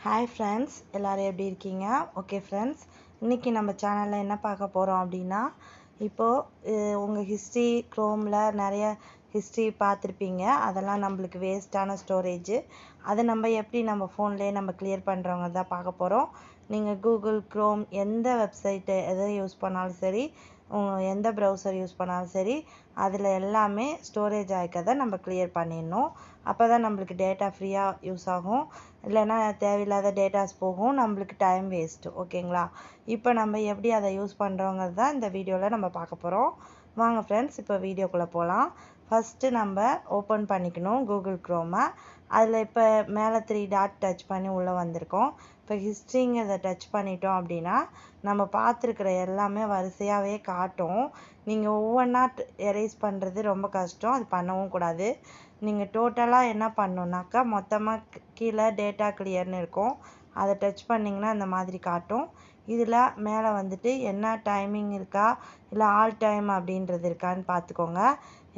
Hi friends, எல்லோரும் எப்படி இருக்கீங்க? ஓகே ஃப்ரெண்ட்ஸ், இன்றைக்கி நம்ம சேனலில் என்ன பார்க்க போகிறோம் அப்படின்னா, இப்போது உங்கள் ஹிஸ்ட்ரி க்ரோமில் நிறைய ஹிஸ்ட்ரி பார்த்துருப்பீங்க. அதெல்லாம் நம்மளுக்கு வேஸ்ட்டான ஸ்டோரேஜு. அதை நம்ம எப்படி நம்ம ஃபோன்லேயே நம்ம கிளியர் பண்ணுறவங்க தான் பார்க்க போகிறோம். நீங்கள் கூகுள் க்ரோம் எந்த வெப்சைட்டு எதை யூஸ் பண்ணாலும் சரி, எந்த ப்ரௌசர் யூஸ் பண்ணாலும் சரி, அதில் எல்லாமே ஸ்டோரேஜ் ஆகிக்கதை நம்ம கிளியர் பண்ணிடணும். அப்போ தான் நம்மளுக்கு டேட்டா ஃப்ரீயாக யூஸ் ஆகும். இல்லைன்னா தேவையில்லாத டேட்டாஸ் போகும், நம்மளுக்கு டைம் வேஸ்ட்டு. ஓகேங்களா? இப்போ நம்ம எப்படி அதை யூஸ் பண்ணுறோங்கிறது தான் இந்த வீடியோவில் நம்ம பார்க்க போகிறோம். வாங்க ஃப்ரெண்ட்ஸ், இப்போ வீடியோக்குள்ளே போகலாம். ஃபஸ்ட்டு நம்ம ஓப்பன் பண்ணிக்கணும் கூகுள் க்ரோமை. அதில் இப்போ மேலே 3 டாட் டச் பண்ணி உள்ளே வந்திருக்கோம். இப்போ ஹிஸ்ட்ரிங்கிறத டச் பண்ணிட்டோம் அப்படின்னா நம்ம பார்த்துருக்குற எல்லாமே வரிசையாகவே காட்டும். நீங்கள் ஒவ்வொன்றா எரேஸ் பண்ணுறது ரொம்ப கஷ்டம், அது பண்ணவும் கூடாது. நீங்கள் டோட்டலாக என்ன பண்ணணுன்னாக்கா, மொத்தமாக கீழே டேட்டா கிளியர்னு இருக்கும், அதை டச் பண்ணிங்கன்னா இந்த மாதிரி காட்டும். இதில் மேலே வந்துட்டு என்ன டைமிங் இருக்கா இல்லை ஆல் டைம் அப்படின்றது இருக்கான்னு பார்த்துக்கோங்க.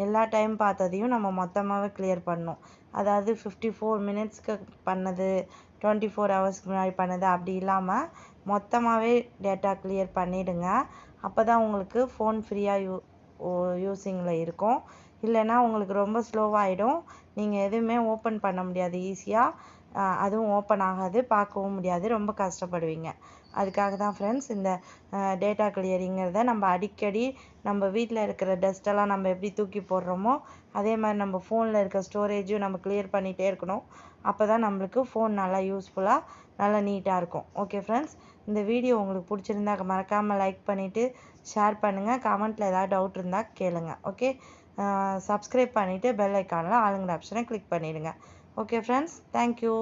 எல்லா டைம் பார்த்ததையும் நம்ம மொத்தமாகவே கிளியர் பண்ணணும். அதாவது 54 மினிட்ஸ்க்கு பண்ணது, 24 ஹவர்ஸ்க்கு முன்னாடி பண்ணது அப்படி இல்லாமல் மொத்தமாகவே டேட்டா கிளியர் பண்ணிவிடுங்க. அப்போ தான் உங்களுக்கு ஃபோன் ஃப்ரீயாக யூஸிங்கில் இருக்கும். இல்லைன்னா உங்களுக்கு ரொம்ப ஸ்லோவாகிடும், நீங்கள் எதுவுமே ஓப்பன் பண்ண முடியாது ஈஸியாக. அதுவும் ஓப்பன் ஆகாது, பார்க்கவும் முடியாது, ரொம்ப கஷ்டப்படுவீங்க. அதுக்காக தான் ஃப்ரெண்ட்ஸ் இந்த டேட்டா கிளியரிங்கிறத நம்ம அடிக்கடி நம்ம வீட்டில் இருக்கிற டஸ்ட்டெல்லாம் நம்ம எப்படி தூக்கி போடுறோமோ அதே மாதிரி நம்ம ஃபோனில் இருக்க ஸ்டோரேஜும் நம்ம கிளியர் பண்ணிகிட்டே இருக்கணும். அப்போ தான் நம்மளுக்கு ஃபோன் நல்லா யூஸ்ஃபுல்லாக நல்லா நீட்டாக இருக்கும். ஓகே ஃப்ரெண்ட்ஸ், இந்த வீடியோ உங்களுக்கு பிடிச்சிருந்தா மறக்காமல் லைக் பண்ணிவிட்டு ஷேர் பண்ணுங்கள். கமெண்ட்டில் ஏதாவது டவுட் இருந்தால் கேளுங்க. ஓகே, சப்ஸ்கிரைப் பண்ணிவிட்டு பெல் ஐக்கானில் ஆளுங்கிற ஆப்ஷனை கிளிக் பண்ணிவிடுங்க. Okay friends, thank you.